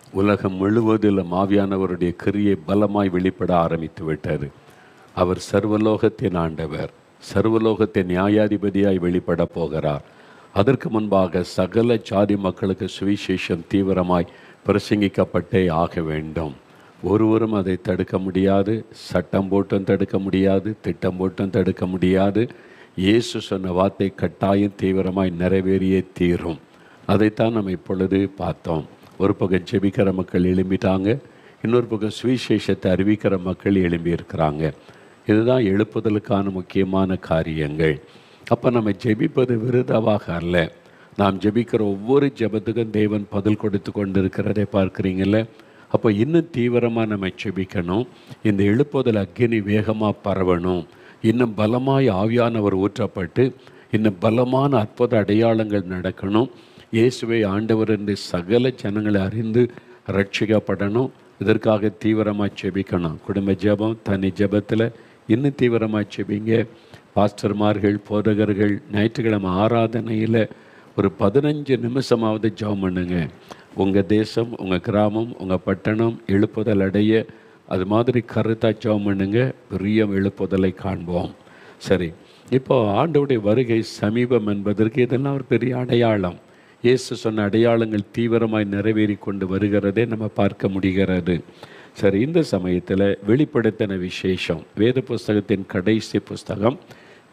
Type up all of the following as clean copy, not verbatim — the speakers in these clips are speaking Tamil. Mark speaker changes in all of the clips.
Speaker 1: உலகம் முழுவதிலும் ஆவியானவருடைய கிரியை பலமாய் வெளிப்பட ஆரம்பித்து விட்டார். அவர் சர்வலோகத்தின் ஆண்டவர், சர்வலோகத்தின் நியாயாதிபதியாய் வெளிப்பட போகிறார். அதற்கு முன்பாக சகல ஜாதி மக்களுக்கு சுவிசேஷம் தீவிரமாய் பிரசங்கிக்கப்பட்டே ஆக வேண்டும். ஒருவரும் அதை தடுக்க முடியாது. சட்டம் போட்டும் தடுக்க முடியாது, திட்டம் போட்டும் தடுக்க முடியாது. இயேசு சொன்ன வார்த்தை கட்டாயம் தீவிரமாய் நிறைவேறியே தீரும். அதைத்தான் நம்ம இப்பொழுது பார்த்தோம். ஒரு பக்கம் ஜெபிக்கிற மக்கள் எழும்பிட்டாங்க, இன்னொரு பக்கம் சுவிசேஷத்தை அறிவிக்கிற மக்கள் எழும்பியிருக்கிறாங்க. இதுதான் எழுப்புதலுக்கான முக்கியமான காரியங்கள். அப்போ நம்ம ஜெபிப்பது விருதாவாக அல்ல. நாம் ஜெபிக்கிற ஒவ்வொரு ஜெபத்துக்கும் தேவன் பதில் கொடுத்து கொண்டு இருக்கிறதை பார்க்குறீங்கள. அப்போ இன்னும் தீவிரமாக நம்ம ஜெபிக்கணும். இந்த எழுப்புதல் அக்கினி வேகமாக பரவணும். இன்னும் பலமாய் ஆவியானவர் ஊற்றப்பட்டு இன்னும் பலமான அற்புத அடையாளங்கள் நடக்கணும். இயேசுவை ஆண்டவர் என்று சகல ஜனங்களை அறிந்து ரட்சிக்கப்படணும். இதற்காக தீவிரமாக ஜெபிக்கணும். குடும்ப ஜெபம், தனி ஜெபத்தில் இன்னும் தீவிரமாக ஜெபிங்க. பாஸ்டர்மார்கள், போதகர்கள் ஞாயிற்றுக்கிழமை ஆராதனையில் ஒரு 15 நிமிஷமாவது ஜெபம் பண்ணுங்க. உங்கள் தேசம், உங்கள் கிராமம், உங்கள் பட்டணம் எழுப்புதல் அடைய அது மாதிரி கருத்தாக ஜெபம் பண்ணுங்க. பெரிய எழுப்புதலை காண்போம். சரி, இப்போ ஆண்டவருடைய வருகை சமீபம் என்பதற்கு இதெல்லாம் ஒரு பெரிய அடையாளம். இயேசு சொன்ன அடையாளங்கள் தீவிரமாய் நிறைவேறி கொண்டு வருகிறதே நம்ம பார்க்க முடிகிறது. சரி, இந்த சமயத்தில் வெளிப்படுத்தின விசேஷம், வேத புஸ்தகத்தின் கடைசி புஸ்தகம்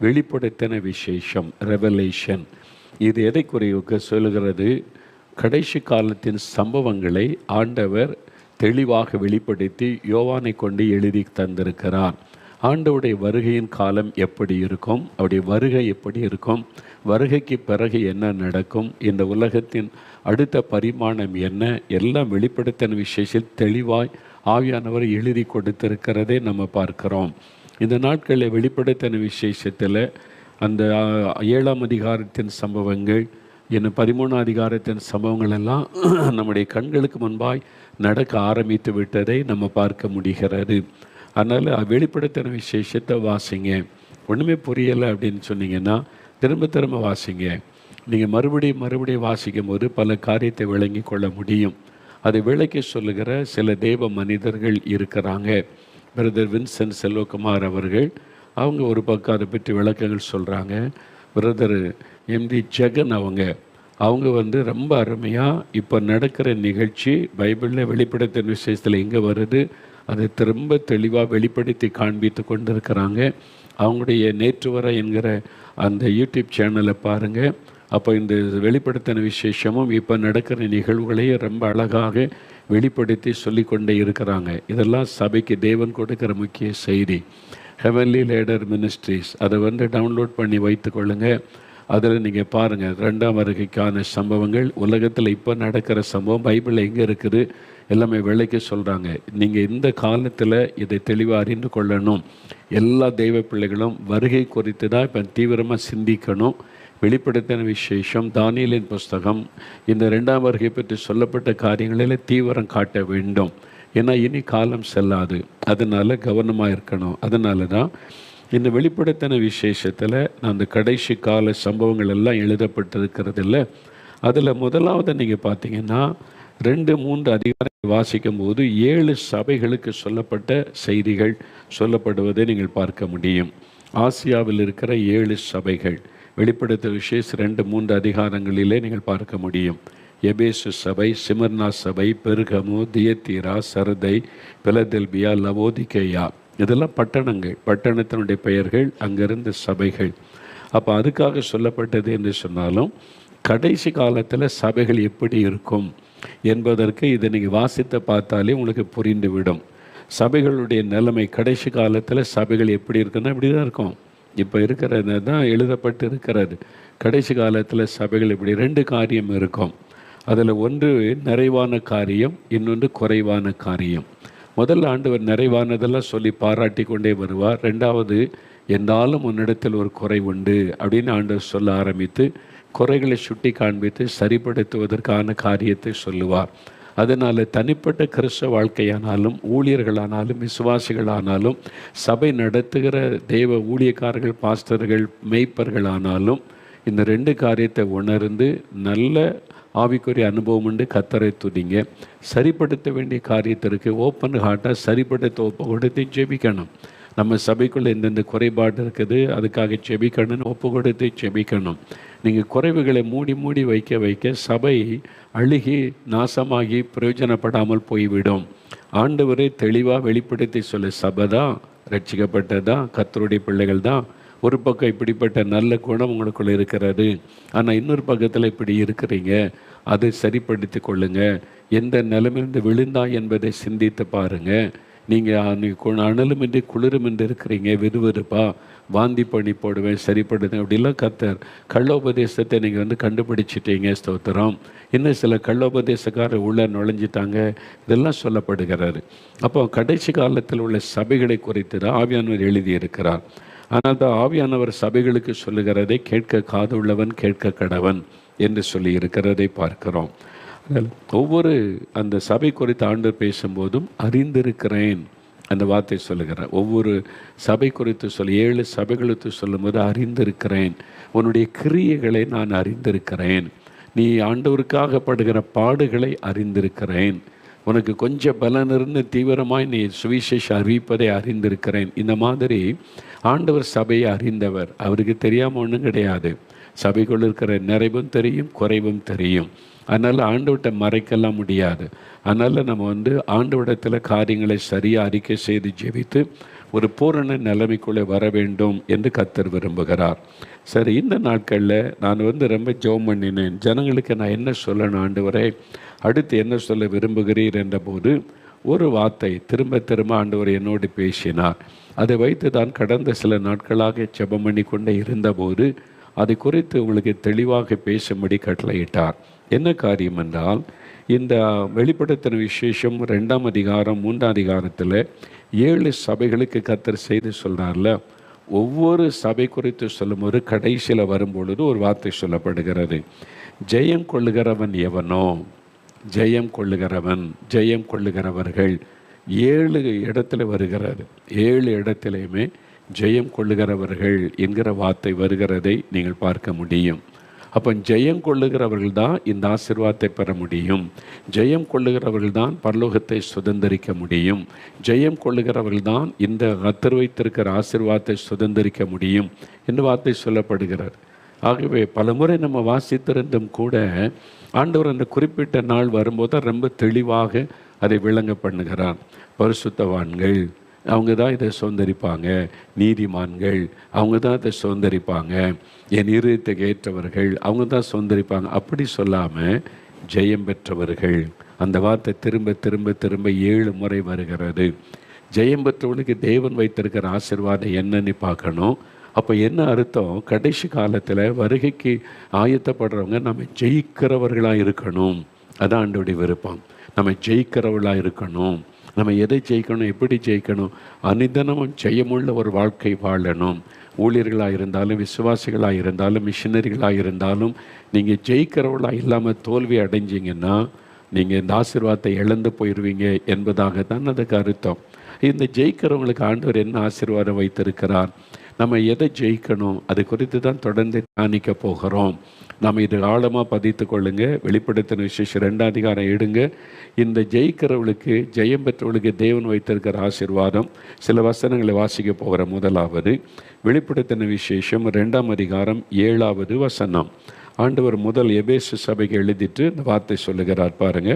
Speaker 1: வெளிப்படுத்தின விசேஷம், ரெவலேஷன். இது எதை குறிக்க சொல்கிறது? கடைசி காலத்தின் சம்பவங்களை ஆண்டவர் தெளிவாக வெளிப்படுத்தி யோவானை கொண்டு எழுதி தந்திருக்கிறார். ஆண்டவருடைய வருகையின் காலம் எப்படி இருக்கும், அவருடைய வருகை எப்படி இருக்கும், வருகைக்கு பிறகு என்ன நடக்கும், இந்த உலகத்தின் அடுத்த பரிமாணம் என்ன, எல்லாம் வெளிப்படுத்தின விசேஷத்தில் தெளிவாய் ஆவியானவர் எழுதி கொடுத்திருக்கிறதே நம்ம பார்க்கிறோம். இந்த நாட்களில் வெளிப்படுத்தின விசேஷத்தில் அந்த 7ஆம் அதிகாரத்தின் சம்பவங்கள், இன்னும் 13ஆம் அதிகாரத்தின் சம்பவங்கள் எல்லாம் நம்முடைய கண்களுக்கு முன்பாய் நடக்க ஆரம்பித்து விட்டதை நம்ம பார்க்க முடிகிறது. அதனால் வெளிப்படுத்தின விசேஷத்தை வாசிங்க. ஒன்றுமே புரியலை அப்படின்னு சொன்னீங்கன்னா திரும்ப திரும்ப வாசிங்க. நீங்கள் மறுபடியும் வாசிக்கும் போது பல காரியத்தை விளங்கி கொள்ள முடியும். அதை விளக்கி சொல்லுகிற சில தேவ மனிதர்கள் இருக்கிறாங்க. பிரதர் வின்சென்ட் செல்வகுமார் அவர்கள், அவங்க ஒரு பக்கம் அதை பற்றி விளக்கங்கள் சொல்கிறாங்க. பிரதர் எம்டி ஜெகன் அவங்க ரொம்ப அருமையாக இப்போ நடக்கிற நிகழ்ச்சி பைபிளில் வெளிப்படுத்தின விசேஷத்தில் எங்கே வருது அதை திரும்ப தெளிவாக வெளிப்படுத்தி காண்பித்து கொண்டு இருக்கிறாங்க. அவங்களுடைய நேற்று வர என்கிற அந்த யூடியூப் சேனலை பாருங்கள். அப்போ இந்த வெளிப்படுத்தின விசேஷமும் இப்போ நடக்கிற நிகழ்வுகளையும் ரொம்ப அழகாக வெளிப்படுத்தி சொல்லி கொண்டே இருக்கிறாங்க. இதெல்லாம் சபைக்கு தேவன் கொடுக்கிற முக்கிய செய்தி. ஹெவன்லி லேடர் மினிஸ்ட்ரிஸ் அதை டவுன்லோட் பண்ணி வைத்து கொள்ளுங்கள். அதில் நீங்கள் பாருங்கள், 2ஆம் வருகைக்கான சம்பவங்கள், உலகத்தில் இப்போ நடக்கிற சம்பவம் பைபிளில் எங்கே இருக்குது எல்லாமே விலைக்கு சொல்கிறாங்க. நீங்கள் இந்த காலத்தில் இதை தெளிவாக அறிந்து கொள்ளணும். எல்லா தெய்வ பிள்ளைகளும் வருகை குறித்து தான் இப்போ தீவிரமாக சிந்திக்கணும். வெளிப்படுத்தின விசேஷம், தானியேலின் புஸ்தகம், இந்த 2ஆம் வருகை பற்றி சொல்லப்பட்ட காரியங்களில் தீவிரம் காட்ட வேண்டும். ஏன்னா இனி காலம் செல்லாது, அதனால் கவனமாக இருக்கணும். அதனால தான் இந்த வெளிப்படுத்தின விசேஷத்தில் அந்த கடைசி கால சம்பவங்கள் எல்லாம் எழுதப்பட்டிருக்கிறது இல்லை. அதில் முதலாவது நீங்கள் பார்த்தீங்கன்னா 2-3 அதிகாரங்கள் வாசிக்கும் போது 7 சபைகளுக்கு சொல்லப்பட்ட செய்திகள் சொல்லப்படுவதை நீங்கள் பார்க்க முடியும். ஆசியாவில் இருக்கிற 7 சபைகள் வெளிப்படுத்தின விசேஷம் 2-3 அதிகாரங்களிலே நீங்கள் பார்க்க முடியும். எபேசு சபை, சிமர்னா சபை, பெர்கமு, தியத்தீரா, சர்தை, பிலதெல்பியா, லவோதிகேயா, இதெல்லாம் பட்டணங்கள், பட்டணத்தினுடைய பெயர்கள், அங்கிருந்த சபைகள். அப்போ அதுக்காக சொல்லப்பட்டது என்று சொன்னாலும் கடைசி காலத்தில் சபைகள் எப்படி இருக்கும் என்பதற்கு இதை நீங்கள் வாசித்து பார்த்தாலே உங்களுக்கு புரிந்துவிடும். சபைகளுடைய நிலைமை கடைசி காலத்தில் சபைகள் எப்படி இருக்குன்னா இப்படி தான் இருக்கும். இப்போ இருக்கிறது தான் எழுதப்பட்டு இருக்கிறது. கடைசி காலத்தில் சபைகள் இப்படி 2 காரியம் இருக்கும். அதில் ஒன்று நிறைவான காரியம், இன்னொன்று குறைவான காரியம். முதல் ஆண்டவர் நிறைவானதெல்லாம் சொல்லி பாராட்டி கொண்டே வருவார். 2வது என்னாலும் உன்னிடத்தில் ஒரு குறை உண்டு அப்படின்னு ஆண்டவர் சொல்ல ஆரம்பித்து குறைகளை சுட்டி காண்பித்து சரிப்படுத்துவதற்கான காரியத்தை சொல்லுவார். அதனால் தனிப்பட்ட கிறிஸ்தவ வாழ்க்கையானாலும், ஊழியர்களானாலும், விசுவாசிகளானாலும், சபை நடத்துகிற தேவ ஊழியக்காரர்கள், பாஸ்டர்கள், மேய்ப்பர்களானாலும் இந்த 2 காரியத்தை உணர்ந்து நல்ல ஆவிக்குரிய அனுபவம் உண்டு, கர்த்தரை துதிங்க. சரிப்படுத்த வேண்டிய காரியத்திற்கு ஓப்பன் ஹார்ட்டாக சரிப்படுத்த ஒப்பு கொடுத்து ஜெபிக்கணும். நம்ம சபைக்குள்ளே எந்தெந்த குறைபாடு இருக்குது அதுக்காக செபிக்கணும்னு ஒப்பு கொடுத்து செபிக்கணும். நீங்கள் குறைவுகளை மூடி மூடி வைக்க வைக்க சபை அழுகி நாசமாகி பிரயோஜனப்படாமல் போய்விடும். ஆண்டவரை தெளிவாக வெளிப்படுத்தி சொல்ல, சபை தான் ரட்சிக்கப்பட்டதா, கர்த்தருடைய பிள்ளைகள் தான். ஒரு பக்கம் இப்படிப்பட்ட நல்ல குணம் உங்களுக்குள்ள இருக்கிறது, ஆனால் இன்னொரு பக்கத்தில் இப்படி இருக்கிறீங்க, அதை சரிப்படுத்தி கொள்ளுங்க. எந்த நிலைமையிலிருந்து விழுந்தா என்பதை சிந்தித்து பாருங்கள். நீங்கள் அனலுமின்றி குளிருமின்றி இருக்கிறீங்க, விறுவிறுப்பா வாந்தி பண்ணி போடுவேன், சரிப்படுது அப்படிலாம் கர்த்தர் கள்ளோபதேசத்தை நீங்கள் கண்டுபிடிச்சிட்டீங்க, ஸ்தோத்திரம். இன்னும் சில கள்ளோபதேசக்காரர் உள்ள நுழைஞ்சிட்டாங்க, இதெல்லாம் சொல்லப்படுகிறாரு. அப்போ கடைசி காலத்தில் உள்ள சபைகளை குறித்து தான் ஆவியானவர் எழுதியிருக்கிறார். ஆனால் தான் ஆவியானவர் சபைகளுக்கு சொல்லுகிறதை கேட்க காது உள்ளவன் கேட்க கடவன் என்று சொல்லி இருக்கிறதை பார்க்கிறோம். ஒவ்வொரு அந்த சபை குறித்து ஆண்டவர் பேசும்போதும் அறிந்திருக்கிறேன் அந்த வார்த்தை சொல்லுகிறார். ஒவ்வொரு சபை குறித்து 7 சபைகளுக்கு சொல்லும்போது அறிந்திருக்கிறேன், உன்னுடைய கிரியைகளை நான் அறிந்திருக்கிறேன், நீ ஆண்டவருக்காக படுகிற பாடுகளை அறிந்திருக்கிறேன், உனக்கு கொஞ்சம் பலன் இருந்து தீவிரமாய் நீ சுவிசேஷ அறிவிப்பதை அறிந்திருக்கிறேன். இந்த மாதிரி ஆண்டவர் சபையை அறிந்தவர். அவருக்கு தெரியாமல் ஒன்றும் கிடையாது. சபைக்குள் இருக்கிற நிறைவும் தெரியும், குறைவும் தெரியும். அதனால் ஆண்டவர்கிட்ட மறைக்கலாம் முடியாது. அதனால் நம்ம ஆண்டவரிடத்தில் காரியங்களை சரியாக அறிக்கை செய்து ஜெபித்து ஒரு பூரண நிலைமைக்குள்ளே வர வேண்டும் என்று கர்த்தர் விரும்புகிறார். சரி, இந்த நாட்களில் நான் ரொம்ப ஜெபம் பண்ணினேன். ஜனங்களுக்கு நான் என்ன சொல்லணும் ஆண்டவரே, அடுத்து என்ன சொல்ல விரும்புகிறீர் என்ற போது ஒரு வார்த்தை திரும்ப திரும்ப ஆண்டவர் என்னோடு பேசினார். அதை வைத்து தான் கடந்த சில நாட்களாக ஜெபம் பண்ணி கொண்டே இருந்தபோது அதை குறித்து உங்களுக்கு தெளிவாக பேசும்படி கட்டளையிட்டார். என்ன காரியம் என்றால், இந்த வெளிப்படுத்தின விசேஷம் 2ஆம் அதிகாரம் 3ஆம் அதிகாரத்தில் 7 சபைகளுக்கு கர்த்தர் செய்து சொல்கிறார்ல, ஒவ்வொரு சபை குறித்து சொல்லும்போது கடைசியில் வரும்பொழுது ஒரு வார்த்தை சொல்லப்படுகிறது. ஜெயம் கொள்ளுகிறவன் எவனோ, ஜெயம் கொள்ளுகிறவன், ஜெயம் கொள்ளுகிறவர்கள் 7 இடத்துல வருகிறது. 7 இடத்துலையுமே ஜெயம் கொள்ளுகிறவர்கள் என்கிற வார்த்தை வருகிறதை நீங்கள் பார்க்க முடியும். அப்போ ஜெயம் கொள்ளுகிறவர்கள் தான் இந்த ஆசீர்வாதத்தை பெற முடியும், ஜெயம் கொள்ளுகிறவர்கள் தான் பரலோகத்தை சுதந்திரிக்க முடியும், ஜெயம் கொள்ளுகிறவர்கள் தான் இந்த கர்த்தர் வைத்திருக்கிற ஆசீர்வாதத்தை சுதந்திரிக்க முடியும் என்று வார்த்தை சொல்லப்படுகிறது. ஆகவே பலமுறை நம்ம வாசித்திருந்தும் கூட ஆண்டவர் அந்த குறிப்பிட்ட நாள் வரும்போது ரொம்ப தெளிவாக அதை விளங்க பண்ணுகிறார். பரிசுத்தவான்கள் அவங்க தான் இதை சுதந்திரிப்பாங்க, நீதிமான்கள் அவங்க தான் இதை சுதந்திரிப்பாங்க, என் இருதயத்துக்கு ஏற்றவர்கள் அவங்க தான் சுதந்திரிப்பாங்க அப்படி சொல்லாமல் ஜெயம் பெற்றவர்கள், அந்த வார்த்தை திரும்ப திரும்ப திரும்ப 7 முறை வருகிறது. ஜெயம் பெற்றவர்களுக்கு தேவன் வைத்திருக்கிற ஆசீர்வாதம் என்னன்னு பார்க்கணும். அப்போ என்ன அர்த்தம், கடைசி காலத்தில் வருகைக்கு ஆயத்தப்படுறவங்க நம்ம ஜெயிக்கிறவர்களாக இருக்கணும். அதான் ஆண்டவருடைய விருப்பம். நம்ம ஜெயிக்கிறவர்களாக இருக்கணும். நம்ம எதை ஜெயிக்கணும், எப்படி ஜெயிக்கணும், அனிதனமும் ஜெயமுள்ள ஒரு வாழ்க்கை வாழணும். ஊழியர்களாக இருந்தாலும், விசுவாசிகளாக இருந்தாலும், மிஷினரிகளாக இருந்தாலும் நீங்கள் ஜெயிக்கிறவர்களாக இல்லாமல் தோல்வி அடைஞ்சிங்கன்னா நீங்கள் இந்த ஆசீர்வாதத்தை இழந்து போயிடுவீங்க என்பதாக தான் அதுக்கு அர்த்தம். இந்த ஜெயிக்கிறவங்களுக்கு ஆண்டவர் என்ன ஆசீர்வாதம் வைத்திருக்கிறார், நம்ம எதை ஜெயிக்கணும், அது குறித்து தான் தொடர்ந்து தியானிக்க போகிறோம். நம்ம இது ஆழமாக பதித்து கொள்ளுங்க. வெளிப்படுத்தின விசேஷம் 2ஆம் அதிகாரம் எடுங்க. இந்த ஜெயிக்கிறவளுக்கு, ஜெயம் பெற்றவளுக்கு தேவன் வைத்திருக்கிற ஆசீர்வாதம் சில வசனங்களை வாசிக்க போகிற. முதலாவது வெளிப்படுத்தின விசேஷம் 2ஆம் அதிகாரம் 7வது வசனம். ஆண்டவர் முதல் எபேசு சபைக்கு எழுதிட்டு இந்த வார்த்தை சொல்லுகிறார் பாருங்க.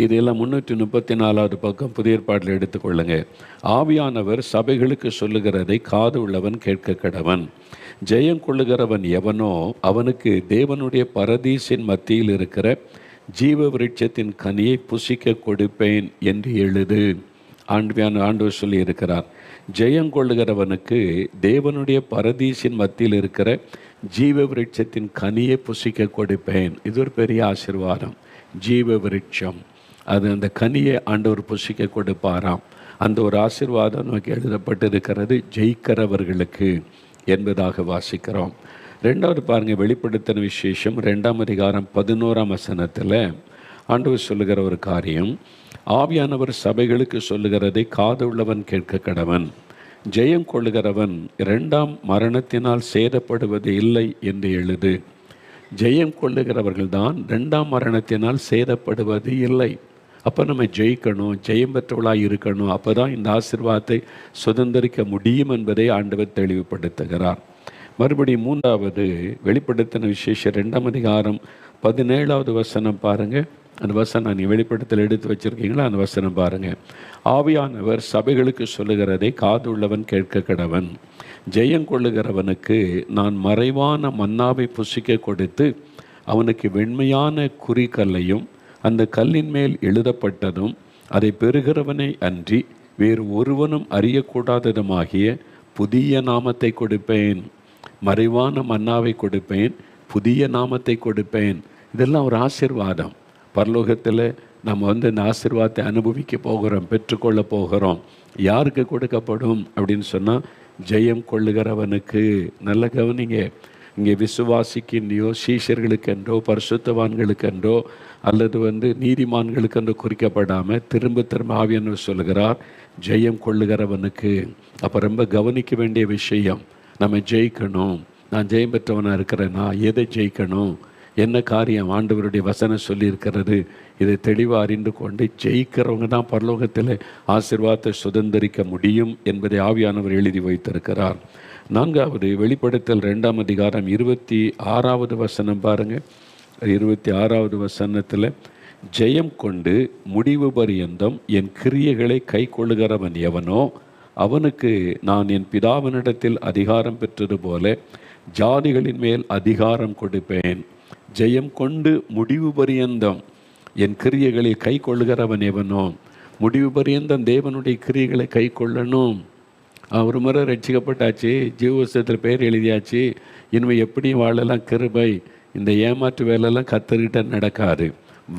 Speaker 1: இதெல்லாம் 334வது பக்கம் புதிய ஏற்பாட்டில் எடுத்துக்கொள்ளுங்க. ஆவியானவர் சபைகளுக்கு சொல்லுகிறதை காது உள்ளவன் கேட்க கடவன். ஜெயம் கொள்ளுகிறவன் எவனோ அவனுக்கு தேவனுடைய பரதீசின் மத்தியில் இருக்கிற ஜீவ விருட்சத்தின் கனியை புசிக்க கொடுப்பேன் என்று எழுது. ஆண்டவர் சொல்லி இருக்கிறார். ஜெயம் கொள்ளுகிறவனுக்கு தேவனுடைய பரதீசின் மத்தியில் இருக்கிற ஜீவ விருட்சத்தின் கனியை புசிக்க கொடுப்பேன். இது ஒரு பெரிய ஆசீர்வாதம். ஜீவ விருட்சம், அது அந்த கனியை ஆண்டவர் புசிக்க கொடுப்பாராம். அந்த ஒரு ஆசீர்வாதம் நமக்கு எழுதப்பட்டிருக்கிறது ஜெயிக்கிறவர்களுக்கு என்பதாக வாசிக்கிறோம். 2வது பாருங்கள், வெளிப்படுத்தின விசேஷம் 2ஆம் அதிகாரம் 11ஆம் வசனத்தில் ஆண்டவர் சொல்லுகிற ஒரு காரியம். ஆவியானவர் சபைகளுக்கு சொல்லுகிறதை காது உள்ளவன் கேட்க கடவன். ஜெயம் கொள்ளுகிறவன் 2ஆம் மரணத்தினால் சேதப்படுவது இல்லை என்று எழுது. ஜெயம் கொள்ளுகிறவர்கள் தான் இரண்டாம் மரணத்தினால் சேதப்படுவது இல்லை. அப்போ நம்ம ஜெயிக்கணும், ஜெயம் பெற்றவளாக இருக்கணும். அப்போ தான் இந்த ஆசீர்வாதத்தை சுதந்திரிக்க முடியும் என்பதை ஆண்டவர் தெளிவுபடுத்துகிறார். மறுபடியும் 3வது வெளிப்படுத்தின விசேஷம் 2ஆம் அதிகாரம் 17வது வசனம் பாருங்கள். அந்த வசனம் நீ வெளிப்படுத்தல் எடுத்து வச்சுருக்கீங்களா? அந்த வசனம் பாருங்கள். ஆவியானவர் சபைகளுக்கு சொல்லுகிறதை காதுள்ளவன் கேட்க கடவன். ஜெயங்கொள்ளுகிறவனுக்கு நான் மறைவான மன்னாவை புசிக்க கொடுத்து அவனுக்கு வெண்மையான குறிக்கல்லையும் அந்த கல்லின் மேல் எழுதப்பட்டதும் அதை பெறுகிறவனை அன்றி வேறு ஒருவனும் அறியக்கூடாததுமாகிய புதிய நாமத்தை கொடுப்பேன். மறைவான மன்னாவை கொடுப்பேன், புதிய நாமத்தை கொடுப்பேன். இதெல்லாம் ஒரு ஆசீர்வாதம். பரலோகத்தில் நம்ம இந்த ஆசீர்வாதத்தை அனுபவிக்க போகிறோம், பெற்றுக்கொள்ள போகிறோம். யாருக்கு கொடுக்கப்படும் அப்படின்னு சொன்னால் ஜெயம் கொள்ளுகிறவனுக்கு. நல்ல கவனிங்க. இங்கே விசுவாசிக்கின்றையோ சீஷர்களுக்கென்றோ பரிசுத்தவான்களுக்கென்றோ அல்லது நீதிமான்களுக்கென்றோ குறிக்கப்படாமல் திரும்ப திரும்ப ஆவியானவர் சொல்லுகிறார் ஜெயம் கொள்ளுகிறவனுக்கு. அப்போ ரொம்ப கவனிக்க வேண்டிய விஷயம், நம்ம ஜெயிக்கணும். நான் ஜெயம் பெற்றவனாக இருக்கிறேன்னா எதை ஜெயிக்கணும், என்ன காரியம் ஆண்டவருடைய வசனம் சொல்லியிருக்கிறது, இதை தெளிவாக அறிந்து கொண்டு ஜெயிக்கிறவங்க தான் பரலோகத்தில் ஆசீர்வாதத்தை சுதந்திரிக்க முடியும் என்பதை ஆவியானவர் எழுதி வைத்திருக்கிறார். 4வது வெளிப்படுத்தல் 2ஆம் அதிகாரம் 26வது வசனம் பாருங்கள். 26வது வசனத்தில் ஜெயம் கொண்டு முடிவு பரியந்தம் என் கிரியைகளை கை கொள்ளுகிறவன் எவனோ அவனுக்கு நான் என் பிதாவினிடத்தில் அதிகாரம் பெற்றது போல ஜாதிகளின் மேல் அதிகாரம் கொடுப்பேன். ஜெயம் கொண்டு முடிவு பரியந்தம் என் கிரியைகளை கை கொள்ளுகிறவன் எவனோ, முடிவு பரியந்தம் தேவனுடைய கிரியைகளை கை கொள்ளணும். ஒரு முறை ரட்சிக்கப்பட்டாச்சு, ஜீவபுஸ்தகத்தில் பேர் எழுதியாச்சு, இனிமேல் எப்படி வாழலாம் கிருபை. இந்த ஏமாற்று வேலையெல்லாம் கற்றுக்கிட்ட நடக்காது.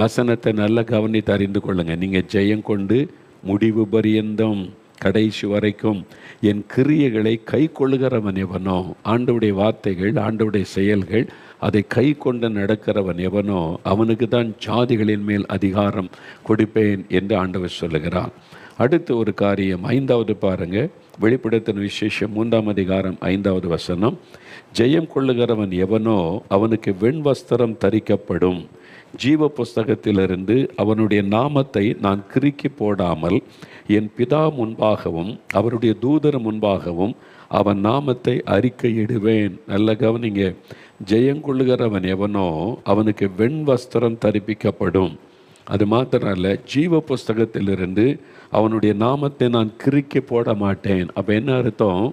Speaker 1: வசனத்தை நல்லா கவனித்து அறிந்து கொள்ளுங்கள். நீங்கள் ஜெயம் கொண்டு முடிவு பரியந்தம் கடைசி வரைக்கும் என் கிரியைகளை கை கொள்ளுகிறவன் எவனோ, ஆண்டவுடைய வார்த்தைகள் ஆண்டவுடைய செயல்கள் அதை கை கொண்டு நடக்கிறவன் எவனோ அவனுக்கு தான் ஜாதிகளின் மேல் அதிகாரம் கொடுப்பேன் என்று ஆண்டவர் சொல்லுகிறான். அடுத்து ஒரு காரியம் 5வது பாருங்கள். வெளிப்படுத்தின விசேஷம் 3ஆம் அதிகாரம் 5வது வசனம். ஜெயம் கொள்ளுகிறவன் எவனோ அவனுக்கு வெண் வஸ்திரம் தரிக்கப்படும். ஜீவ புஸ்தகத்திலிருந்து அவனுடைய நாமத்தை நான் கிறுக்கி போடாமல் என் பிதா முன்பாகவும் அவருடைய தூதர் முன்பாகவும் அவன் நாமத்தை அறிக்கையிடுவேன். நல்ல கவனிங்க. ஜெயங்கொள்ளுகிறவன் எவனோ அவனுக்கு வெண் வஸ்திரம் தரிப்பிக்கப்படும். அது மாத்திரம் அல்ல, ஜீவ புஸ்தகத்திலிருந்து அவனுடைய நாமத்தை நான் கிறுக்கி போட மாட்டேன். அப்போ என்ன அர்த்தம்?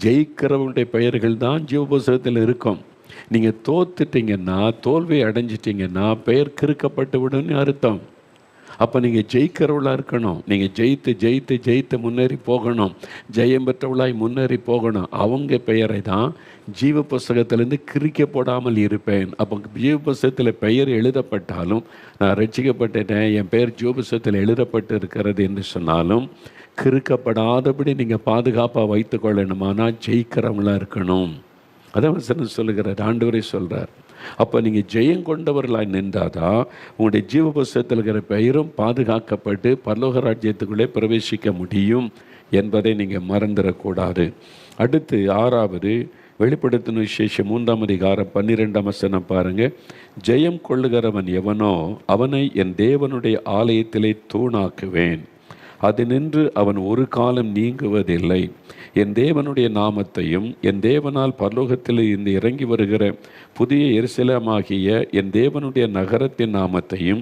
Speaker 1: ஜெயிக்கிறவனுடைய பெயர்கள் தான் ஜீவ புஸ்தகத்தில் இருக்கும். நீங்கள் தோத்துட்டீங்கன்னா, தோல்வி அடைஞ்சிட்டிங்கன்னா பெயர் கிறுக்கப்பட்டு விடுன்னு அர்த்தம். அப்போ நீங்கள் ஜெயிக்கிறவளாக இருக்கணும். நீங்கள் ஜெயித்து ஜெயித்து ஜெயித்து முன்னேறி போகணும், ஜெயம் பெற்றவளாய் முன்னேறி போகணும். அவங்க பெயரை தான் ஜீவ புஸ்தகத்திலேருந்து கிறுக்க போடாமல் இருப்பேன். அப்போ ஜீவ புஸ்தகத்தில் பெயர் எழுதப்பட்டாலும், நான் ரட்சிக்கப்பட்டேன், என் பெயர் ஜீவ புஸ்தகத்தில் எழுதப்பட்டு இருக்கிறது என்று சொன்னாலும் கிறுக்கப்படாதபடி நீங்கள் பாதுகாப்பாக வைத்து கொள்ளணுமானால் ஜெயிக்கிறவங்களாக இருக்கணும். அதான் வசனம் சொல்லுகிறார், ஆண்டவரே சொல்கிறார். அப்போ நீங்கள் ஜெயம் கொண்டவர்களாக நின்றாதான் உங்களுடைய ஜீவ புஸ்தகத்தில் இருக்கிற பெயரும் பாதுகாக்கப்பட்டு பரலோக ராஜ்யத்துக்குள்ளே பிரவேசிக்க முடியும் என்பதை நீங்கள் மறந்துடக்கூடாது. அடுத்து 6வது வெளிப்படுத்தின விசேஷம் 3ஆம் அதிகாரம் 12ஆம் வசனம் பாருங்கள். ஜெயம் கொள்ளுகிறவன் எவனோ அவனை என் தேவனுடைய ஆலயத்திலே தூணாக்குவேன். அது நின்று அவன் ஒரு காலம் நீங்குவதில்லை. என் தேவனுடைய நாமத்தையும் என் தேவனால் பரலோகத்தில் இருந்து இறங்கி வருகிற புதிய எருசலேமாகிய என் தேவனுடைய நகரத்தின் நாமத்தையும்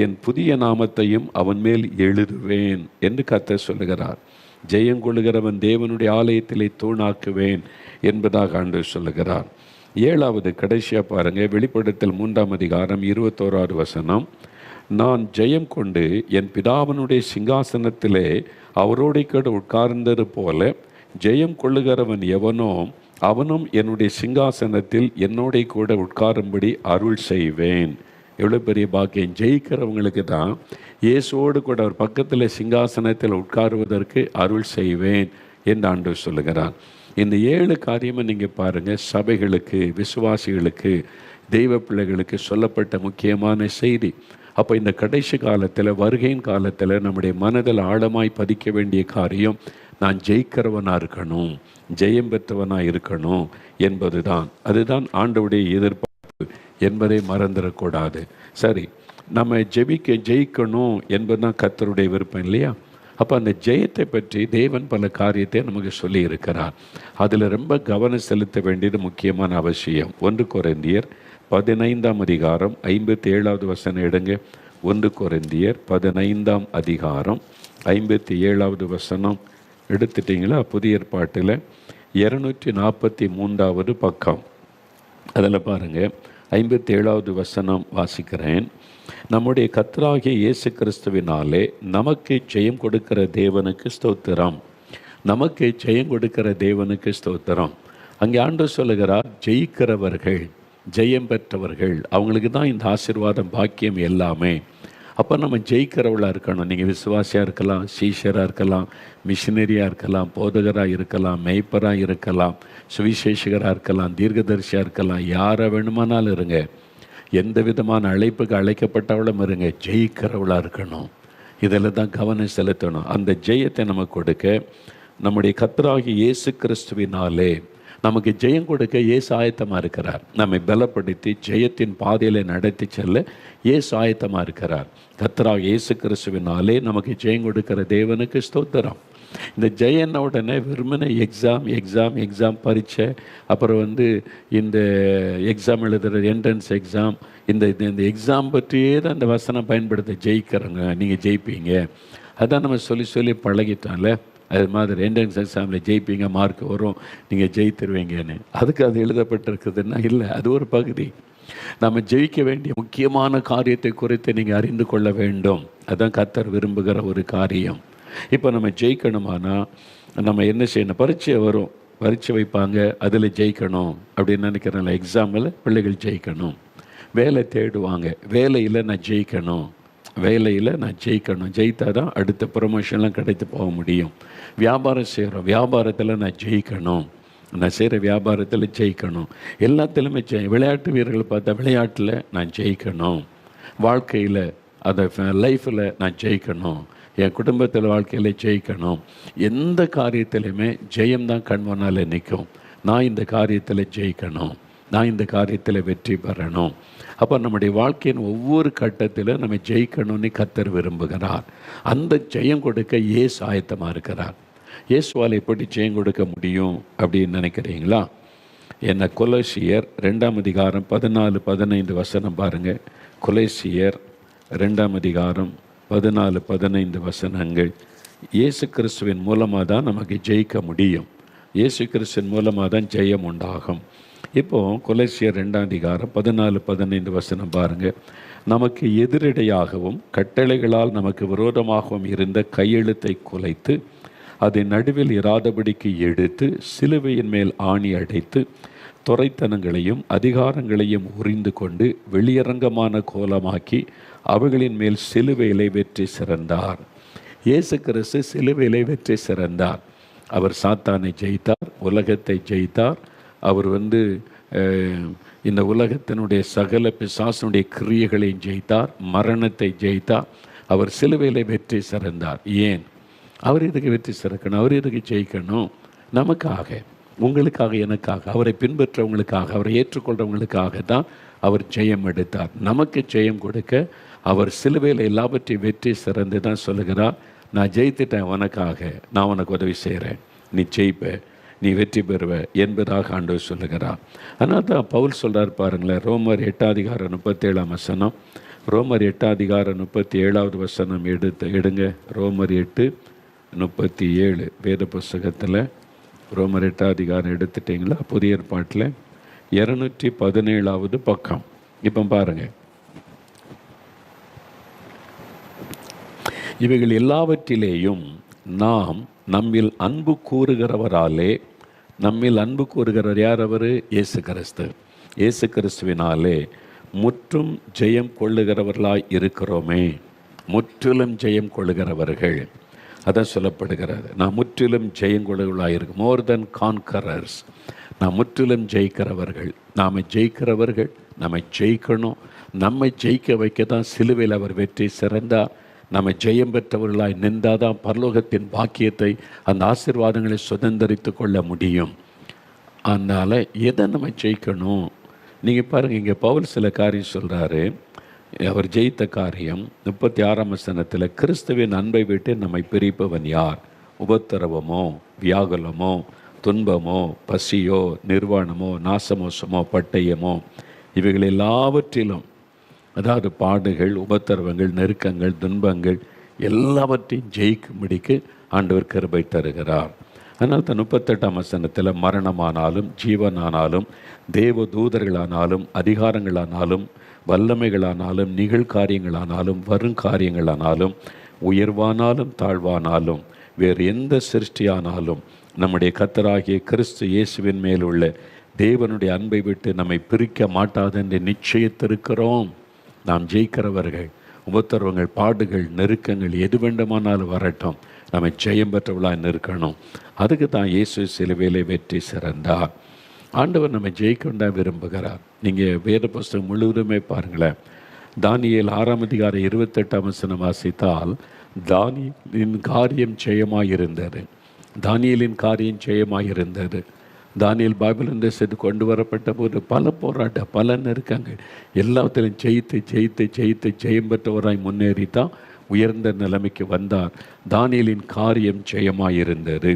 Speaker 1: என் புதிய நாமத்தையும் அவன் மேல் எழுதுவேன் என்று கர்த்தர் சொல்லுகிறார். ஜெயங்கொள்ளுகிறவன் தேவனுடைய ஆலயத்திலே தூணாக்குவேன் என்பதாக ஆண்டவர் சொல்லுகிறார். 7வது கடைசியாக பாருங்கள். வெளிப்படுத்தல் 3ஆம் அதிகாரம் 21வது வசனம். நான் ஜெயம் கொண்டு என் பிதாவினுடைய சிங்காசனத்திலே அவரோடு கூட உட்கார்ந்தது போல ஜெயம் கொள்ளுகிறவன் எவனோ அவனும் என்னுடைய சிங்காசனத்தில் என்னோட கூட உட்காரும்படி அருள் செய்வேன். எவ்வளோ பெரிய பாக்கியம்! ஜெயிக்கிறவங்களுக்கு தான் இயேசுவோடு கூட அவர் பக்கத்தில் சிங்காசனத்தில் உட்காருவதற்கு அருள் செய்வேன் என்று ஆண்டவர் சொல்லுகிறார். இந்த 7 காரியமாக நீங்கள் பாருங்கள். சபைகளுக்கு, விசுவாசிகளுக்கு, தெய்வ பிள்ளைகளுக்கு சொல்லப்பட்ட முக்கியமான செய்தி. அப்போ இந்த கடைசி காலத்தில், வருகையின் காலத்தில் நம்முடைய மனதில் ஆழமாய் பதிக்க வேண்டிய காரியம், நான் ஜெயிக்கிறவனாக இருக்கணும், ஜெயம் பெற்றவனாக இருக்கணும் என்பது தான். அதுதான் ஆண்டவருடைய எதிர்பார்ப்பு. என்பதை மறந்துடக்கூடாது. சரி, நம்ம ஜெயிக்கணும் என்பதுதான் கர்த்தருடைய விருப்பம் இல்லையா? அப்போ அந்த ஜெயத்தை பற்றி தேவன் பல காரியத்தை நமக்கு சொல்லி இருக்கிறார். அதில் ரொம்ப கவனம் செலுத்த வேண்டியது முக்கியமான அவசியம். 1 கொரிந்தியர் 15ஆம் அதிகாரம் 57வது வசனம் எடுங்க. 1 கொரிந்தியர் 15ஆம் அதிகாரம் 57வது வசனம் எடுத்துட்டிங்களா? புதிய ஏற்பாட்டில் 243வது பக்கம். அதில் பாருங்கள், 57வது வசனம் வாசிக்கிறேன். நம்முடைய கர்த்தராகிய இயேசு கிறிஸ்துவினாலே நமக்கு ஜெயம் கொடுக்கிற தேவனுக்கு ஸ்தோத்திரம். நமக்கு ஜெயம் கொடுக்கிற தேவனுக்கு ஸ்தோத்திரம். அங்கே ஆண்டவர் சொல்லுகிறார், ஜெயிக்கிறவர்கள், ஜெயம் பெற்றவர்கள், அவங்களுக்கு தான் இந்த ஆசீர்வாதம், பாக்கியம் எல்லாமே. அப்போ நம்ம ஜெயிக்கிறவளாக இருக்கணும். நீங்கள் விசுவாசியாக இருக்கலாம், சீஷராக இருக்கலாம், மிஷினரியாக இருக்கலாம், போதகராக இருக்கலாம், மெய்ப்பராக இருக்கலாம், சுவிசேஷகராக இருக்கலாம், தீர்க்கதரிசியாக இருக்கலாம், யாரை வேணுமானாலும் இருங்க. எந்த விதமான அழைப்புக்கு அழைக்கப்பட்டவளும் இருங்க, ஜெயிக்கிறவளாக இருக்கணும். இதில் தான் கவனம் செலுத்தணும். அந்த ஜெயத்தை நமக்கு கொடுக்க நம்முடைய கர்த்தராகிய இயேசு கிறிஸ்துவினாலே நமக்கு ஜெயம் கொடுக்க இயேசு ஆயத்தமாக இருக்கிறார். நம்மை பலப்படுத்தி ஜெயத்தின் பாதையில் நடத்தி செல்ல இயேசு ஆயத்தமாக இருக்கிறார். கர்த்தராகிய இயேசு கிறிஸ்துவினாலே நமக்கு ஜெயம் கொடுக்கிற தேவனுக்கு ஸ்தோத்திரம். இந்த ஜெயன உடனே வெறுமனே எக்ஸாம் பரீட்சை, அப்புறம் இந்த எக்ஸாம் எழுதுகிற என்ட்ரன்ஸ் எக்ஸாம், இந்த எக்ஸாம் பற்றியே தான் இந்த வசனம் பயன்படுத்த. ஜெயிக்கிறவங்க நீங்கள் ஜெயிப்பீங்க, அதான் நம்ம சொல்லி பழகிட்டோம்ல. அது மாதிரி என்ட்ரன்ஸ் எக்ஸாமில் ஜெயிப்பீங்க, மார்க் வரும், நீங்கள் ஜெயித்துருவீங்கன்னு. அதுக்கு அது எழுதப்பட்டிருக்குதுன்னா இல்லை, அது ஒரு பகுதி. நம்ம ஜெயிக்க வேண்டிய முக்கியமான காரியத்தை குறித்து நீங்கள் அறிந்து கொள்ள வேண்டும். அதுதான் கர்த்தர் விரும்புகிற ஒரு காரியம். இப்போ நம்ம ஜெயிக்கணுமானா நம்ம என்ன செய்யணும்? பரீட்சை வரும், பரீட்சை வைப்பாங்க, அதில் ஜெயிக்கணும் அப்படின்னு நினைக்கிறேன்ல. எக்ஸாமில் பிள்ளைகள் ஜெயிக்கணும். வேலை தேடுவாங்க, வேலையில் நான் ஜெயிக்கணும், ஜெயித்தா தான் அடுத்த ப்ரொமோஷன்லாம் கிடைத்து போக முடியும். வியாபாரம் செய்கிறோம், வியாபாரத்தில் நான் ஜெயிக்கணும், நான் செய்கிற வியாபாரத்தில் ஜெயிக்கணும். எல்லாத்துலேயுமே விளையாட்டு வீரர்கள் பார்த்தா விளையாட்டில் நான் ஜெயிக்கணும், வாழ்க்கையில் அதை லைஃப்பில் நான் ஜெயிக்கணும், என் குடும்பத்தில் வாழ்க்கையில் ஜெயிக்கணும். எந்த காரியத்திலையுமே ஜெயம்தான் கண்மனால் நிற்கும். நான் இந்த காரியத்தில் ஜெயிக்கணும், நான் இந்த காரியத்தில் வெற்றி பெறணும். அப்போ நம்முடைய வாழ்க்கையின் ஒவ்வொரு கட்டத்திலும் நம்ம ஜெயிக்கணும்னு கர்த்தர் விரும்புகிறார். அந்த ஜெயம் கொடுக்க இயேசு ஆயத்தமாக இருக்கிறார். இயேசுவால் எப்படி ஜெயம் கொடுக்க முடியும் அப்படின்னு நினைக்கிறீங்களா? என்ன கொலோசியர் 2ஆம் அதிகாரம் 14-15 வசனம் பாருங்கள். கொலோசியர் 2ஆம் அதிகாரம் 14-15 வசனங்கள். இயேசு கிறிஸ்துவின் மூலமாக தான் நமக்கு ஜெயிக்க முடியும். இயேசு கிறிஸ்துவின் மூலமாக தான் ஜெயம் உண்டாகும். இப்போது கொலோசியர் 2ஆம் அதிகாரம் 14-15 வசனம் பாருங்கள். நமக்கு எதிரடையாகவும் கட்டளைகளால் நமக்கு விரோதமாகவும் இருந்த கையெழுத்தை குலைத்து அதை நடுவில் இராதபடிக்கு எடுத்து சிலுவையின் மேல் ஆணி அடைத்து துரைத்தனங்களையும் அதிகாரங்களையும் உரிந்து கொண்டு வெளியரங்கமான கோலமாக்கி அவைகளின் மேல் சிலுவையிலே வெற்றி சிறந்தார். இயேசு கிறிஸ்து சிலுவையிலே வெற்றி சிறந்தார். அவர் சாத்தானை ஜெயித்தார், உலகத்தை ஜெயித்தார். அவர் இந்த உலகத்தினுடைய சகல பிசாசனுடைய கிரியைகளையும் ஜெயித்தார், மரணத்தை ஜெயித்தார். அவர் சிலுவையிலே வெற்றி சிறந்தார். ஏன் அவர் இதுக்கு வெற்றி சிறக்கணும்? அவர் இதுக்கு ஜெயிக்கணும்? நமக்காக, உங்களுக்காக, எனக்காக, அவரை பின்பற்றவங்களுக்காக, அவரை ஏற்றுக்கொள்கிறவங்களுக்காக தான் அவர் ஜெயம் எடுத்தார். நமக்கு ஜெயம் கொடுக்க அவர் சிலுவையில் எல்லாவற்றையும் வெற்றி சிறந்து தான் சொல்லுகிறார், நான் ஜெயித்துட்டேன், உனக்காக நான் உனக்கு உதவி செய்கிறேன், நீ ஜெயிப்ப, நீ வெற்றி பெறுவ என்பதாக ஆண்டவர் சொல்லுகிறார். ஆனால் தான் பவுல் சொல்கிறார் பாருங்களேன். ரோமர் 8ஆம் அதிகாரம் 37ஆம் வசனம். ரோமர் 8ஆம் அதிகாரம் 37வது வசனம் எடுங்க. ரோமர் 8:37 வேத புஸ்தகத்தில் ரோமர் 8ஆம் அதிகாரம் எடுத்துட்டிங்களா? புதிய ஏற்பாட்டில் 217வது பக்கம். இப்போ பாருங்கள், இவைகள் எல்லாவற்றிலேயும் நாம் நம்மில் அன்பு கூறுகிறவராலே, நம்மில் அன்பு கூறுகிறவர் யார்? அவர் இயேசு கிறிஸ்து. இயேசு கிறிஸ்துவினாலே முற்றும் ஜெயம் கொள்ளுகிறவர்களாய் இருக்கிறோமே. முற்றிலும் ஜெயம் கொள்ளுகிறவர்கள், அதான் சொல்லப்படுகிறது. நான் முற்றிலும் ஜெயம் கொள்ளுகிறவர்களாக இருக்கும். மோர் தென் கான்கரர்ஸ். நான் முற்றிலும் ஜெயிக்கிறவர்கள். நாம் ஜெயிக்கிறவர்கள், நம்மை ஜெயிக்கணும். நம்மை ஜெயிக்க வைக்க தான் சிலுவையில் அவர் வெற்றி சிறந்தார். நம்ம ஜெயம் பெற்றவர்களாய் நின்றாதான் பரலோகத்தின் பாக்கியத்தை, அந்த ஆசீர்வாதங்களை சுதந்திரித்து கொள்ள முடியும். அதனால் எதை நம்ம ஜெயிக்கணும்? நீங்கள் பாருங்கள், இங்கே பவுல் சில காரியம் சொல்கிறாரு. அவர் ஜெயித்த காரியம் 36ஆம் வசனத்தில், கிறிஸ்துவின் அன்பை விட்டு நம்மை பிரிப்பவன் யார்? உபத்திரவமோ, வியாகுலமோ, துன்பமோ, பசியோ, நிர்வாணமோ, நாசமோசமோ, பட்டயமோ, இவைகள் எல்லாவற்றிலும், அதாவது பாடுகள், உபத்திரவங்கள், நெருக்கங்கள், துன்பங்கள் எல்லாவற்றையும் ஜெயிக்கும்படிக்கு ஆண்டவர் கிருபை தருகிறார். அதனால் தான் 38ஆம் வசனத்தில், மரணமானாலும் ஜீவனானாலும் தேவ தூதர்களானாலும் அதிகாரங்களானாலும் வல்லமைகளானாலும் நிகழ்காரியங்களானாலும் வருங்காரியங்களானாலும் உயர்வானாலும் தாழ்வானாலும் வேறு எந்த சிருஷ்டியானாலும் நம்முடைய கர்த்தராகிய கிறிஸ்து இயேசுவின் மேல் உள்ள தேவனுடைய அன்பை விட்டு நம்மை பிரிக்க மாட்டாது என்று நிச்சயித்திருக்கிறோம். நாம் ஜெயிக்கிறவர்கள். உபத்திரவங்கள், பாடுகள், நெருக்கங்கள் எது வேண்டுமானாலும் வரட்டும், நம்மை ஜெயம் பெற்றவளாக இருக்கணும். அதுக்கு தான் இயேசு சிலுவையிலே வெற்றி சிறந்தார். ஆண்டவர் நம்ம ஜெயிக்கொண்டா விரும்புகிறார். நீங்கள் வேத புஸ்தகம் முழுவதுமே பாருங்களேன். தானியேல் 6ஆம் அதிகாரம் 28ஆம் வசனம் வாசித்தால், தானியேலின் காரியம் ஜெயமாயிருந்தது. தானியேலின் காரியம் ஜெயமாயிருந்தது. தானியேல் பாபிலோன் தேசத்துக்கு கொண்டு வரப்பட்ட போது பல போராட்டம், பல நெருக்கங்கள், எல்லாத்திலும் ஜெயித்து ஜெயித்து ஜெயித்து ஜெயம் பெற்றவராய் முன்னேறி தான் உயர்ந்த நிலைமைக்கு வந்தார். தானியேலின் காரியம் ஜெயமாயிருந்தது.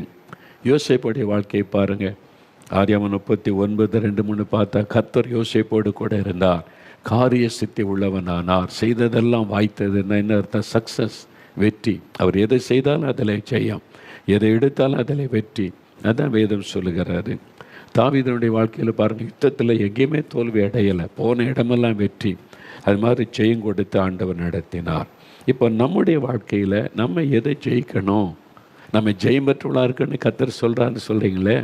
Speaker 1: யோசேப்புடைய வாழ்க்கையை பாருங்கள். ஆதியாகமம் 39:2-3 பார்த்தா, கர்த்தர் யோசேப்போடு கூட இருந்தார், காரிய சித்தி உள்ளவனானார், செய்ததெல்லாம் வாய்த்ததுன்னா என்ன அர்த்தம்? சக்ஸஸ், வெற்றி. அவர் எதை செய்தாலும் அதில் ஜெயம், எதை எடுத்தாலும் அதில் வெற்றி. அதான் வேதம் சொல்லுகிறாரு. தாவீதுடைய வாழ்க்கையில் பாருங்கள், யுத்தத்தில் எங்கேயுமே தோல்வி அடையலை, போன இடமெல்லாம் வெற்றி. அது மாதிரி ஜெயம் கொடுத்து ஆண்டவர் நடத்தினார். இப்போ நம்முடைய வாழ்க்கையில் நம்ம எதை ஜெயிக்கணும், நம்ம ஜெயம் பெற்றவளாக இருக்குன்னு கர்த்தர் சொல்கிறான்னு சொல்கிறீங்களே.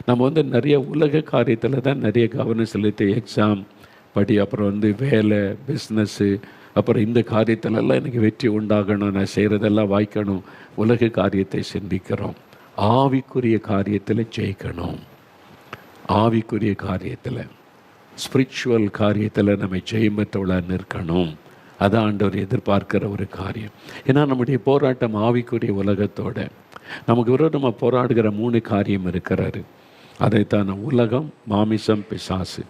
Speaker 1: நம்ம நிறைய உலக காரியத்தில் தான் நிறைய கவனம் செலுத்தி, எக்ஸாம் படி, அப்புறம் வேலை, பிஸ்னஸ்ஸு, அப்புறம் இந்த காரியத்திலெல்லாம் எனக்கு வெற்றி உண்டாகணும், நான் செய்கிறதெல்லாம் வாய்க்கணும், உலக காரியத்தை சிந்திக்கிறோம். ஆவிக்குரிய காரியத்தில் ஜெயிக்கணும். ஆவிக்குரிய காரியத்தில், ஸ்பிரிச்சுவல் காரியத்தில் நம்ம ஜெயம் பெற்றவளாக நிற்கணும். அதான் ஆண்டவர் எதிர்பார்க்கிற ஒரு காரியம். ஏன்னா நம்முடைய போராட்டம் ஆவிக்குரிய உலகத்தோட. நமக்கு விரோதமாக போராடுகிற 3 காரியம் இருக்கிறாரு. அதைத்தான் உலகம், மாமிசம், பிசாசு.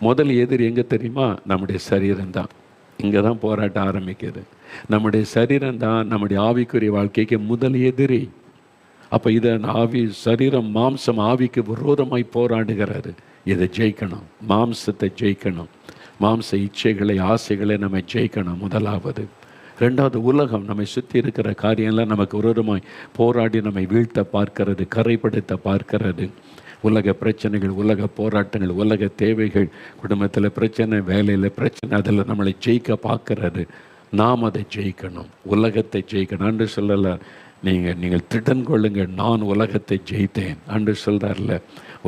Speaker 1: முதல் எதிரி எங்கே தெரியுமா? நம்முடைய சரீரம்தான். இங்கே தான் போராட்டம் ஆரம்பிக்குது. நம்முடைய சரீரம்தான் நம்முடைய ஆவிக்குரிய வாழ்க்கைக்கு முதல் எதிரி. அப்போ இதை சரீரம், மாம்சம் ஆவிக்கு விரோதமாய் போராடுகிறாரு. இதை ஜெயிக்கணும், மாம்சத்தை ஜெயிக்கணும், மாம்ச இச்சைகளை, ஆசைகளை நம்ம ஜெயிக்கணும் முதலாவது. ரெண்டாவது, உலகம், நம்மை சுற்றி இருக்கிற காரியம்லாம் நமக்கு விரோதமாய் போராடி நம்மை வீழ்த்த பார்க்கிறது, கரைப்படுத்த பார்க்கிறது. உலக பிரச்சனைகள், உலக போராட்டங்கள், உலக தேவைகள், குடும்பத்தில் பிரச்சனை, வேலையில் பிரச்சனை, அதில் நம்மளை ஜெயிக்க பார்க்கறது. நாம் அதை ஜெயிக்கணும், உலகத்தை ஜெயிக்கணும். அன்று சொல்லலை, நீங்கள் திடன் கொள்ளுங்கள், நான் உலகத்தை ஜெயித்தேன் அன்று சொல்கிறார்ல.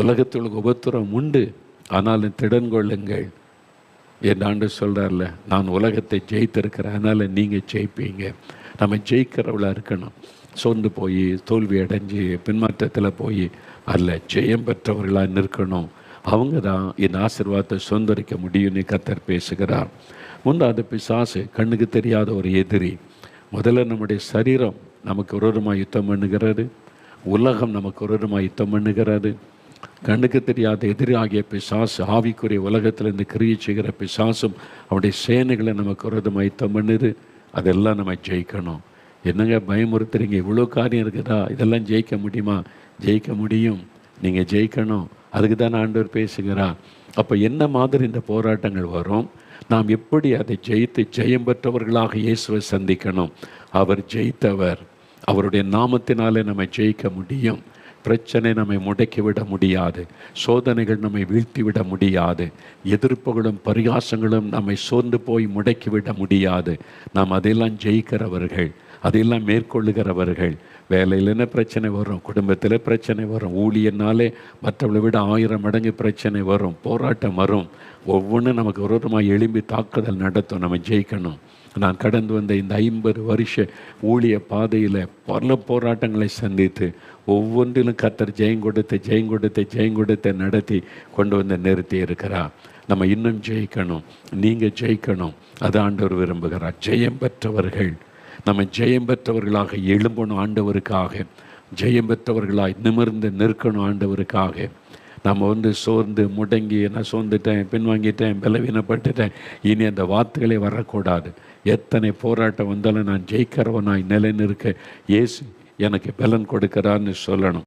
Speaker 1: உலகத்தில் உபத்திரம் உண்டு, ஆனாலும் திடன் கொள்ளுங்கள் என் ஆண்டு சொல்கிறார்ல. நான் உலகத்தை ஜெயித்திருக்கிறேன், அதனால் நீங்கள் ஜெயிப்பீங்க. நம்ம ஜெயிக்கிறவளாக இருக்கணும். சோர்ந்து போய், தோல்வி அடைஞ்சு, பின்மாற்றத்தில் போய் அல்ல, ஜெயம் பெற்றவர்களாக நிற்கணும். அவங்க தான் என் ஆசீர்வாதத்தை சுதந்திரிக்க முடியும்னு கர்த்தர் பேசுகிறார். முன்னாவது பிசாசு, கண்ணுக்கு தெரியாத ஒரு எதிரி. முதல்ல நம்முடைய சரீரம் நமக்கு விரோதமாக யுத்தம் பண்ணுகிறது, உலகம் நமக்கு விரோதமாக யுத்தம் பண்ணுகிறது. கண்ணுக்கு தெரியாத எதிரி ஆகிய பிசாசு, ஆவிக்குரிய உலகத்தில் இந்த கிரியை செய்கிற பிசாசும் அவனுடைய சேனைகளை நமக்கு விரோதமாக யுத்தம் பண்ணுது. அதெல்லாம் நம்ம ஜெயிக்கணும். என்னங்க பயமுறுத்துறீங்க, இவ்வளோ காரியம் இருக்குதா, இதெல்லாம் ஜெயிக்க முடியுமா? ஜெயிக்க முடியும், நீங்கள் ஜெயிக்கணும். அதுக்கு தான் ஆண்டவர் பேசுகிறார். அப்போ என்ன மாதிரி இந்த போராட்டங்கள் வரும், நாம் எப்படி அதை ஜெயித்து ஜெயம் பெற்றவர்களாக இயேசுவை சந்திக்கணும். அவர் ஜெயித்தவர், அவருடைய நாமத்தினாலே நம்ம ஜெயிக்க முடியும். பிரச்சனை நம்மை முடக்கிவிட முடியாது, சோதனைகள் நம்மை வீழ்த்திவிட முடியாது, எதிர்ப்புகளும் பரிகாசங்களும் நம்மை சோர்ந்து போய் முடக்கிவிட முடியாது. நாம் அதையெல்லாம் ஜெயிக்கிறவர்கள், அதையெல்லாம் மேற்கொள்ளுகிறவர்கள். வேலையில் என்ன பிரச்சனை வரும், குடும்பத்தில் பிரச்சனை வரும், ஊழியனாலே மற்றவளை விட 1000 மடங்கு பிரச்சனை வரும், போராட்டம் வரும். ஒவ்வொன்றும் நமக்கு விரோதமாக எழும்பி தாக்குதல் நடத்தும். நம்ம ஜெயிக்கணும். நான் கடந்து வந்த இந்த 50 வருஷ ஊழிய பாதையில் பல போராட்டங்களை சந்தித்து ஒவ்வொன்றிலும் கர்த்தர் ஜெயங்கொடுத்து நடத்தி கொண்டு வந்து நிறுத்தி இருக்கிறார். நம்ம இன்னும் ஜெயிக்கணும், நீங்கள் ஜெயிக்கணும். அது ஆண்டவர் விரும்புகிறார். ஜெயம் பெற்றவர்கள், நம்ம ஜெயம் பெற்றவர்களாக எழும்பணும் ஆண்டவருக்காக, ஜெயம் பெற்றவர்களாய் நிமிர்ந்து நிற்கணும் ஆண்டவருக்காக. நம்ம சோர்ந்து முடங்கி நான் சோர்ந்துட்டேன், பின்வாங்கிட்டேன், பலவீனப்பட்டுட்டேன், இனி அந்த வார்த்தைகளே வரக்கூடாது. எத்தனை போராட்டம் வந்தாலும் நான் ஜெயிக்கிறவனாய் நிலை நிற்க இயேசு எனக்கு பலன் கொடுக்கிறான்னு சொல்லணும்.